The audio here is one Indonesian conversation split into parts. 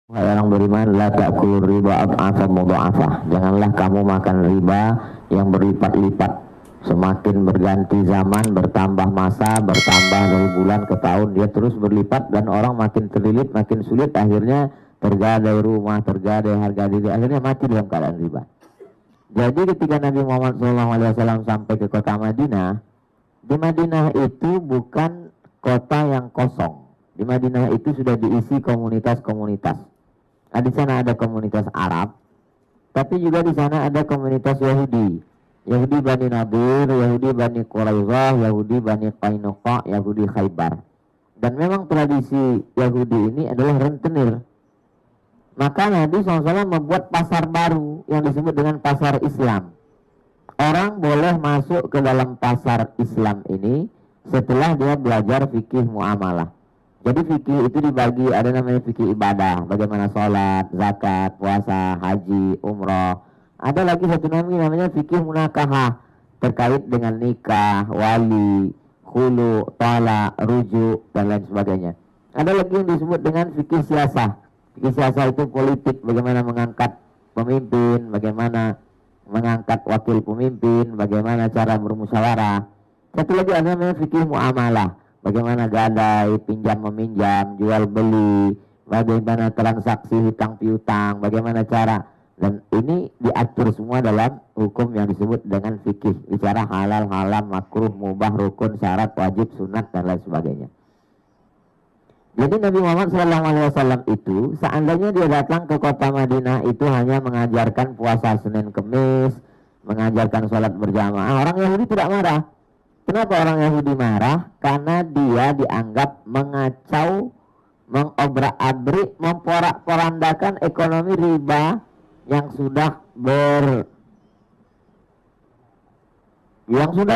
Wahai orang beriman, la ta'kulu riba ad'afan mudha'afah. Janganlah kamu makan riba yang berlipat-lipat. Semakin berganti zaman, bertambah masa, bertambah dari bulan ke tahun, dia terus berlipat dan orang makin terlilit, makin sulit, akhirnya tergadai rumah, tergadai harga diri, akhirnya mati dalam keadaan riba. Jadi ketika Nabi Muhammad SAW sampai ke kota Madinah, di Madinah itu bukan kota yang kosong. Di Madinah itu sudah diisi komunitas-komunitas. Di sana ada komunitas Arab, tapi juga di sana ada komunitas Yahudi. Yahudi Bani Nadir, Yahudi Bani Quraidah, Yahudi Bani Qainuqa, Yahudi Khaybar. Dan memang tradisi Yahudi ini adalah rentenir. Maka Nabi SAW membuat pasar baru yang disebut dengan pasar Islam. Orang boleh masuk ke dalam pasar Islam ini setelah dia belajar fikih muamalah. Jadi fikih itu dibagi, ada namanya fikih ibadah, bagaimana sholat, zakat, puasa, haji, umroh. Ada lagi satu namanya fikih munakahah, terkait dengan nikah, wali, khulu, talak, rujuk, dan lain sebagainya. Ada lagi yang disebut dengan fikih siasah. Fikih siasah itu politik, bagaimana mengangkat pemimpin, bagaimana mengangkat wakil pemimpin, bagaimana cara bermusyawarah. Satu lagi ada namanya fikih muamalah. Bagaimana gadai, pinjam meminjam, jual beli, bagaimana transaksi hutang piutang, bagaimana cara. Dan ini diatur semua dalam hukum yang disebut dengan fikih. Bicara halal, haram, makruh, mubah, rukun, syarat, wajib, sunat, dan lain sebagainya. Jadi Nabi Muhammad SAW itu, seandainya dia datang ke kota Madinah itu hanya mengajarkan puasa Senin Kemis, mengajarkan sholat berjamaah, orang Yahudi tidak marah. Kenapa orang Yahudi marah? Karena dia dianggap mengacau, mengobrak-abrik, memporak-porandakan ekonomi riba yang sudah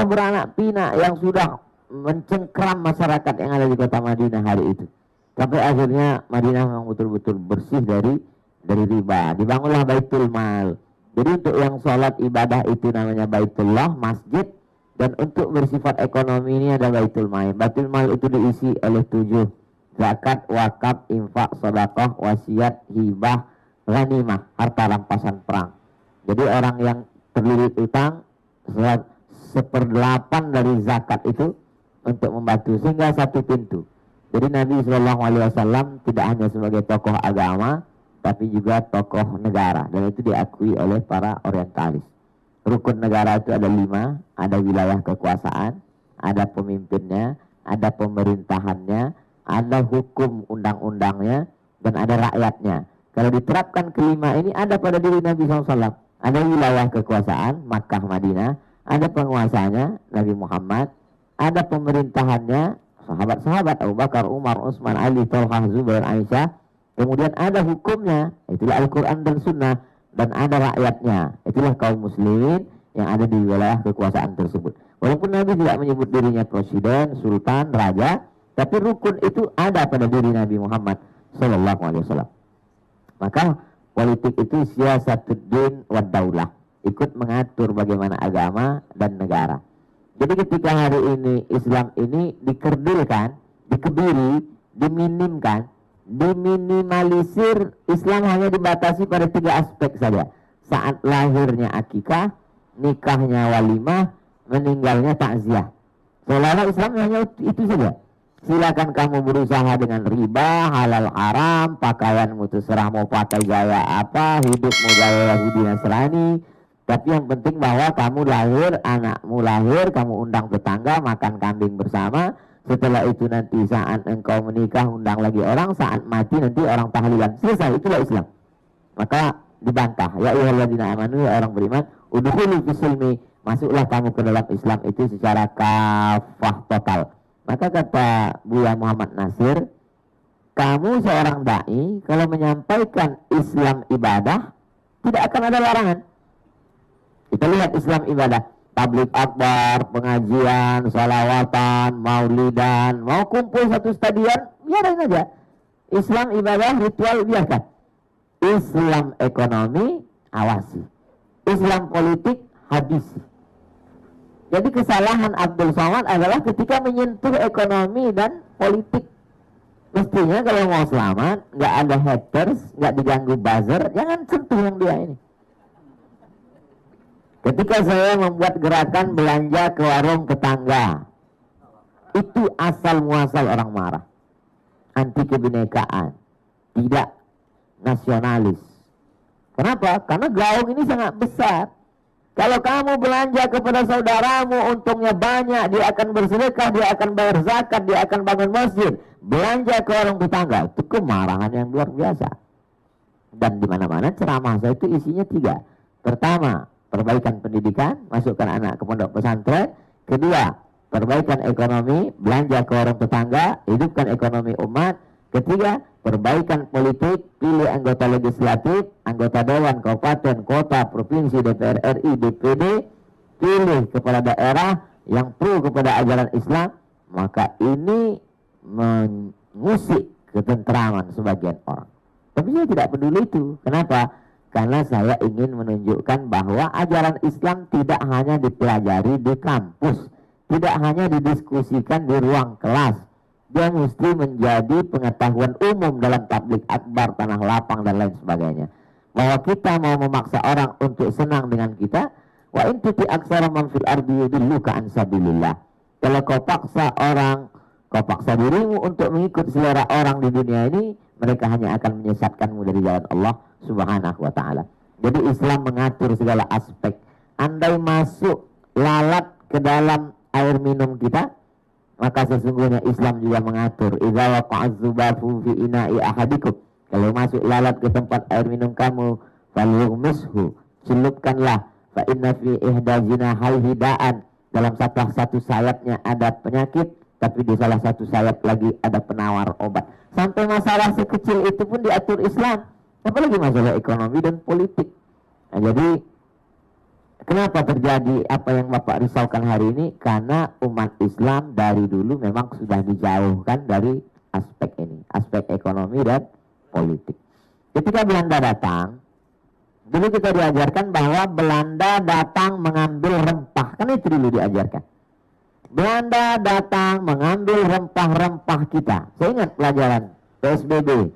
beranak pinak, yang sudah mencengkram masyarakat yang ada di kota Madinah hari itu. Sampai akhirnya Madinah memang betul-betul bersih dari riba. Dibangunlah Baitul Mal. Jadi untuk yang sholat ibadah itu namanya Baitullah, masjid. Dan untuk bersifat ekonomi ini ada Baitul Mal. Baitul Mal itu diisi oleh 7. Zakat, wakaf, infak, sedekah, wasiat, hibah, ghanimah, harta rampasan perang. Jadi orang yang terlilit utang, 1/8 dari zakat itu untuk membantu, sehingga satu pintu. Jadi Nabi SAW tidak hanya sebagai tokoh agama, tapi juga tokoh negara. Dan itu diakui oleh para orientalis. Rukun negara itu ada 5, ada wilayah kekuasaan, ada pemimpinnya, ada pemerintahannya, ada hukum undang-undangnya, dan ada rakyatnya. Kalau diterapkan kelima ini ada pada diri Nabi SAW. Ada wilayah kekuasaan, Makkah, Madinah, ada penguasanya, Nabi Muhammad, ada pemerintahannya, sahabat-sahabat, Abu Bakar, Umar, Utsman, Ali, Thalhah, Zubair, Aisyah. Kemudian ada hukumnya, itulah Al-Quran dan Sunnah. Dan ada rakyatnya, itulah kaum muslimin yang ada di wilayah kekuasaan tersebut. Walaupun Nabi tidak menyebut dirinya presiden, sultan, raja, tapi rukun itu ada pada diri Nabi Muhammad SAW. Maka politik itu siyasatuddin wad daulah, ikut mengatur bagaimana agama dan negara. Jadi ketika hari ini Islam ini dikerdilkan, dikebiri, diminimkan, diminimalisir, Islam hanya dibatasi pada 3 aspek saja. Saat lahirnya akikah, nikahnya walimah, meninggalnya takziah. Seolah-olah Islam hanya itu saja. Silakan kamu berusaha dengan riba, halal haram, pakaianmu terserah mau pakai gaya apa, hidupmu gaya Yahudi Nasrani. Tapi yang penting bahwa kamu lahir, anakmu lahir, kamu undang tetangga, makan kambing bersama. Setelah itu nanti saat engkau menikah undang lagi orang, saat mati nanti orang tahlilan. Selesai, itulah Islam. Maka dibantah, ya ayyuhalladzina amanu, ya orang beriman, udkhulu fis-silmi, masuklah kamu ke dalam Islam itu secara kafah total. Maka kata Buya Muhammad Nasir, kamu seorang dai kalau menyampaikan Islam ibadah tidak akan ada larangan. Kita lihat Islam ibadah, tabligh akbar, pengajian, salawatan, maulidan, mau kumpul satu stadion, biarin aja. Islam ibadah, ritual, biarkan. Islam ekonomi, awasi. Islam politik, habisi. Jadi kesalahan Abdul Somad adalah ketika menyentuh ekonomi dan politik. Mestinya kalau mau selamat, nggak ada haters, nggak diganggu buzzer, jangan sentuh yang dia ini. Ketika saya membuat gerakan belanja ke warung tetangga, itu asal muasal orang marah. Anti kebinekaan, tidak nasionalis. Kenapa? Karena gaung ini sangat besar. Kalau kamu belanja kepada saudaramu, untungnya banyak, dia akan bersedekah, dia akan bayar zakat, dia akan bangun masjid. Belanja ke warung tetangga, itu kemarahan yang luar biasa. Dan di mana-mana ceramah saya itu isinya 3. Pertama, perbaikan pendidikan, masukkan anak ke pondok pesantren. Kedua, perbaikan ekonomi, belanja ke warung tetangga, hidupkan ekonomi umat. Ketiga, perbaikan politik, pilih anggota legislatif, anggota dewan, kabupaten, kota, provinsi, DPR RI, DPD, pilih kepala daerah yang pro kepada ajaran Islam. Maka ini mengusik ketentraman sebagian orang. Tapi saya tidak peduli itu. Kenapa? Karena saya ingin menunjukkan bahwa ajaran Islam tidak hanya dipelajari di kampus, tidak hanya didiskusikan di ruang kelas. Dia mesti menjadi pengetahuan umum dalam tabligh akbar, tanah lapang, dan lain sebagainya. Bahwa kita mau memaksa orang untuk senang dengan kita, wa in tuti aksara man fil ardi yudilluka an sabilillah. Kalau kau paksa orang, kau paksa dirimu untuk mengikut selera orang di dunia ini, mereka hanya akan menyesatkanmu dari jalan Allah Subhanahu wa ta'ala. Jadi Islam mengatur segala aspek. Andai masuk lalat ke dalam air minum kita, maka sesungguhnya Islam juga mengatur. Idza waqa'az zubafu fi ina'i ahadikum. Kalau masuk lalat ke tempat air minum kamu, falyughmishu, celupkanlah. Fa inna fi ihda jinahaihi da'an. Dalam satu sayapnya ada penyakit, tapi di salah satu sayap lagi ada penawar obat. Sampai masalah sekecil itu pun diatur Islam. Apalagi masalah ekonomi dan politik. Nah, jadi kenapa terjadi apa yang Bapak risaukan hari ini? Karena umat Islam dari dulu memang sudah dijauhkan dari aspek ini, aspek ekonomi dan politik. Ketika Belanda datang, dulu kita diajarkan bahwa Belanda datang mengambil rempah. Kan itu dulu diajarkan. Belanda datang mengambil rempah-rempah kita. Saya ingat pelajaran PSBB,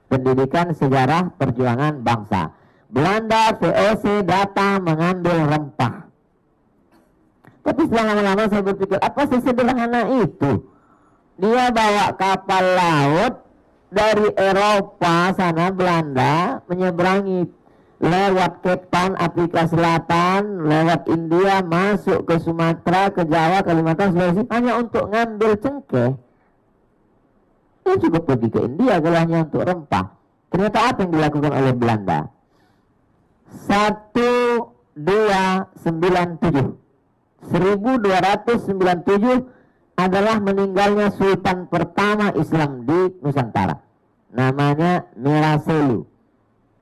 Pendidikan Sejarah Perjuangan Bangsa. Belanda VOC datang mengambil rempah. Tapi setelah lama-lama saya berpikir, apa sesederhana itu? Dia bawa kapal laut dari Eropa sana, Belanda, menyeberangi lewat Cape Town, Afrika Selatan, lewat India, masuk ke Sumatera, ke Jawa, Kalimantan, Sulawesi, hanya untuk ngambil cengkeh. Dia cukup pergi ke India kalau hanya untuk rempah. Ternyata apa yang dilakukan oleh Belanda? 1297 adalah meninggalnya Sultan pertama Islam di Nusantara. Namanya Meraselu.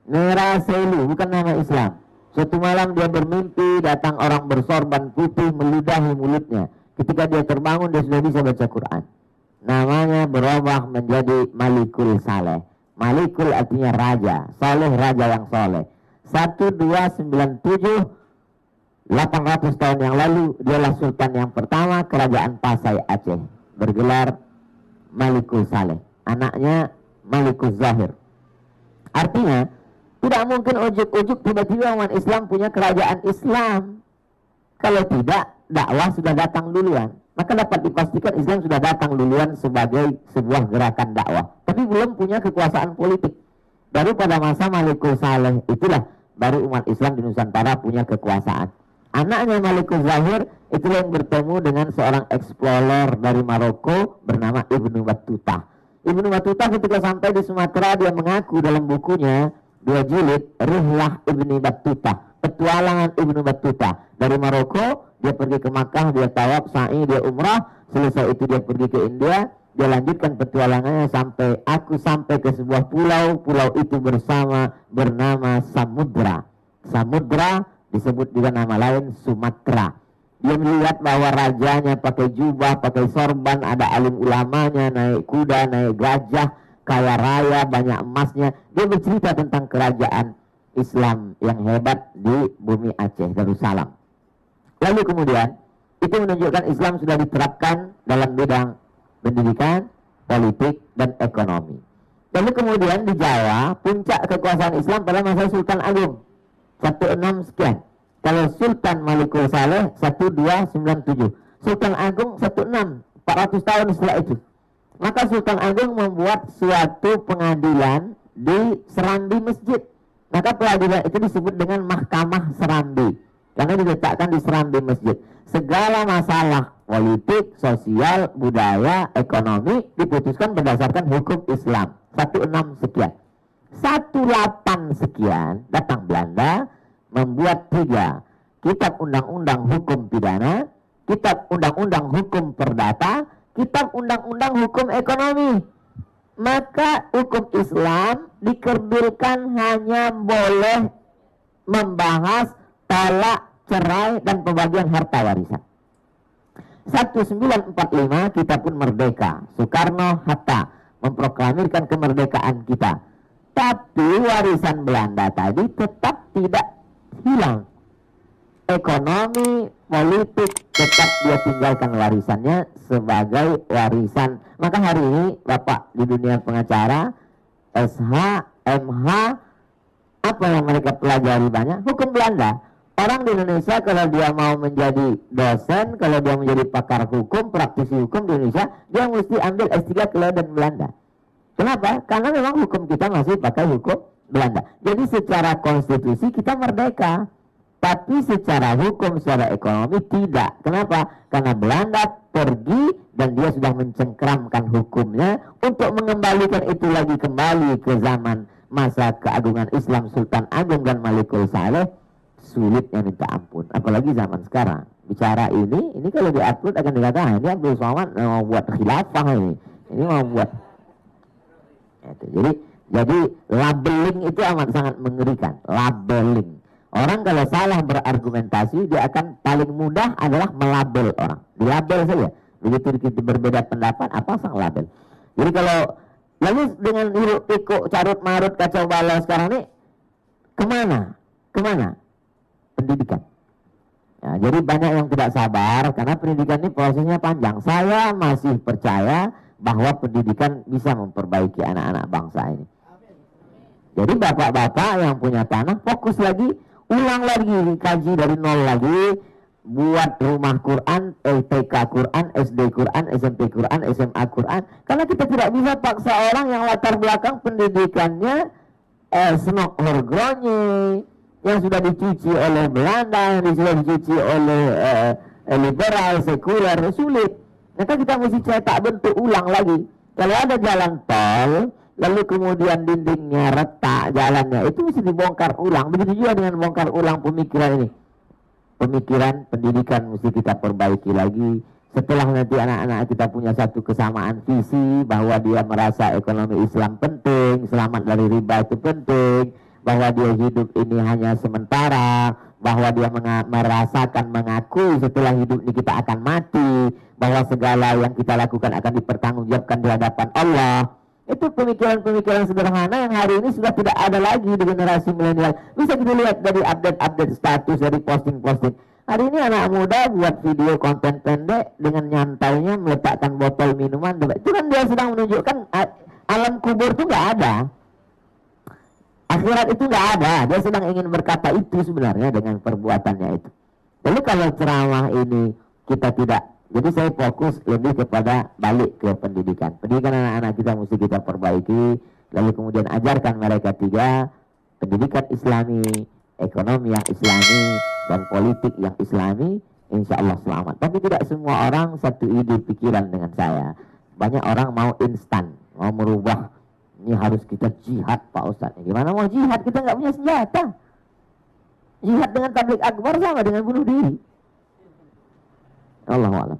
Meraselu bukan nama Islam. Suatu malam dia bermimpi, datang orang bersorban putih meludahi mulutnya. Ketika dia terbangun, dia sudah bisa baca Quran. Namanya berubah menjadi Malikul Saleh. Malikul artinya raja, Saleh raja yang soleh. 1297, 800 tahun yang lalu, dialah sultan yang pertama kerajaan Pasai Aceh, bergelar Malikul Saleh. Anaknya Malikul Zahir. Artinya tidak mungkin ujuk-ujuk tiba-tiba umat Islam punya kerajaan Islam. Kalau tidak, dakwah sudah datang duluan. Maka dapat dipastikan Islam sudah datang duluan sebagai sebuah gerakan dakwah. Tapi belum punya kekuasaan politik. Baru pada masa Malikul Saleh itulah baru umat Islam di Nusantara punya kekuasaan. Anaknya Malikul Zahir itulah yang bertemu dengan seorang explorer dari Maroko bernama Ibnu Battuta. Ibnu Battuta ketika sampai di Sumatera, dia mengaku dalam bukunya 2 jilid, Rihlah Ibnu Battuta, petualangan Ibnu Battuta. Dari Maroko dia pergi ke Makkah, dia tawaf, sa'i, dia umrah. Selesai itu dia pergi ke India. Dia lanjutkan petualangannya sampai ke sebuah pulau. Pulau itu bernama Samudra. Samudra disebut juga nama lain Sumatera. Dia melihat bahwa rajanya pakai jubah, pakai sorban, ada alim ulamanya, naik kuda, naik gajah, kaya raya, banyak emasnya. Dia bercerita tentang kerajaan Islam yang hebat di bumi Aceh, Darussalam. Lalu kemudian itu menunjukkan Islam sudah diterapkan dalam bidang pendidikan, politik, dan ekonomi. Lalu kemudian di Jawa, puncak kekuasaan Islam pada masa Sultan Agung 16 sekian. Kalau Sultan Malikul Saleh 1297, Sultan Agung 16, 400 tahun setelah itu. Maka Sultan Agung membuat suatu pengadilan di serambi masjid. Maka pengadilan itu disebut dengan Mahkamah Serambi, karena diletakkan di serambi masjid. Segala masalah politik, sosial, budaya, ekonomi diputuskan berdasarkan hukum Islam. 16 sekian. 18 sekian datang Belanda membuat 3 kitab undang-undang hukum pidana, kitab undang-undang hukum perdata, kitab undang-undang hukum ekonomi. Maka hukum Islam dikerdilkan hanya boleh membahas talak, cerai, dan pembagian harta warisan. 1945 kita pun merdeka. Soekarno-Hatta memproklamirkan kemerdekaan kita. Tapi warisan Belanda tadi tetap tidak hilang. Ekonomi, politik tetap dia tinggalkan warisannya sebagai warisan. Maka hari ini Bapak di dunia pengacara, SH, MH, apa yang mereka pelajari banyak? Hukum Belanda. Orang di Indonesia kalau dia mau menjadi dosen, kalau dia menjadi pakar hukum, praktisi hukum di Indonesia, dia mesti ambil S3 Leiden Belanda. Kenapa? Karena memang hukum kita masih pakai hukum Belanda. Jadi secara konstitusi kita merdeka, tapi secara hukum, secara ekonomi tidak. Kenapa? Karena Belanda pergi dan dia sudah mencengkramkan hukumnya untuk mengembalikan itu lagi kembali ke zaman masa keagungan Islam Sultan Agung dan Malikul Saleh. Sulitnya minta ampun, apalagi zaman sekarang. Bicara ini kalau diupload akan dikatakan ini Abdul Somad mau buat khilafah ini mau buat. Jadi labeling itu amat sangat mengerikan. Labeling. Orang kalau salah berargumentasi, dia akan paling mudah adalah melabel orang. Dilabel saja. Begitu kita berbeda pendapat, apa sang label. Jadi kalau lalu dengan hiruk pikuk carut marut kacau balau sekarang ini kemana? Pendidikan. Ya, jadi banyak yang tidak sabar karena pendidikan ini prosesnya panjang. Saya masih percaya bahwa pendidikan bisa memperbaiki anak-anak bangsa ini. Jadi bapak-bapak yang punya tanah fokus lagi, ulang lagi, kaji dari nol lagi, buat rumah Quran, TK Quran, SD Quran, SMP Quran, SMA Quran. Karena kita tidak bisa paksa orang yang latar belakang pendidikannya senok horgronye, yang sudah dicuci oleh Belanda, yang sudah dicuci oleh liberal, sekuler, sulit. Maka kita mesti cetak bentuk ulang lagi. Kalau ada jalan tol, lalu kemudian dindingnya retak jalannya, itu mesti dibongkar ulang. Begitu juga dengan bongkar ulang pemikiran ini. Pemikiran pendidikan mesti kita perbaiki lagi. Setelah nanti anak-anak kita punya satu kesamaan visi bahwa dia merasa ekonomi Islam penting, selamat dari riba itu penting, bahwa dia hidup ini hanya sementara, bahwa dia merasakan mengakui setelah hidup ini kita akan mati, bahwa segala yang kita lakukan akan dipertanggungjawabkan di hadapan Allah. Itu pemikiran-pemikiran sederhana yang hari ini sudah tidak ada lagi di generasi milenial. Bisa kita lihat dari update-update status, dari posting-posting. Hari ini anak muda buat video konten pendek dengan nyantainya meletakkan botol minuman. Itu kan dia sedang menunjukkan alam kubur itu nggak ada. Akhirat itu nggak ada. Dia sedang ingin berkata itu sebenarnya dengan perbuatannya itu. Jadi kalau ceramah ini kita tidak, jadi saya fokus lebih kepada balik ke pendidikan. Pendidikan anak-anak kita mesti kita perbaiki. Lalu kemudian ajarkan mereka 3, pendidikan Islami, ekonomi yang Islami, dan politik yang Islami. Insya Allah selamat. Tapi tidak semua orang satu ide pikiran dengan saya. Banyak orang mau instan, mau merubah. Ini harus kita jihad Pak Ustadz. Gimana mau jihad? Kita nggak punya senjata. Jihad dengan tabligh akbar sama dengan bunuh diri. Allahu a'lam.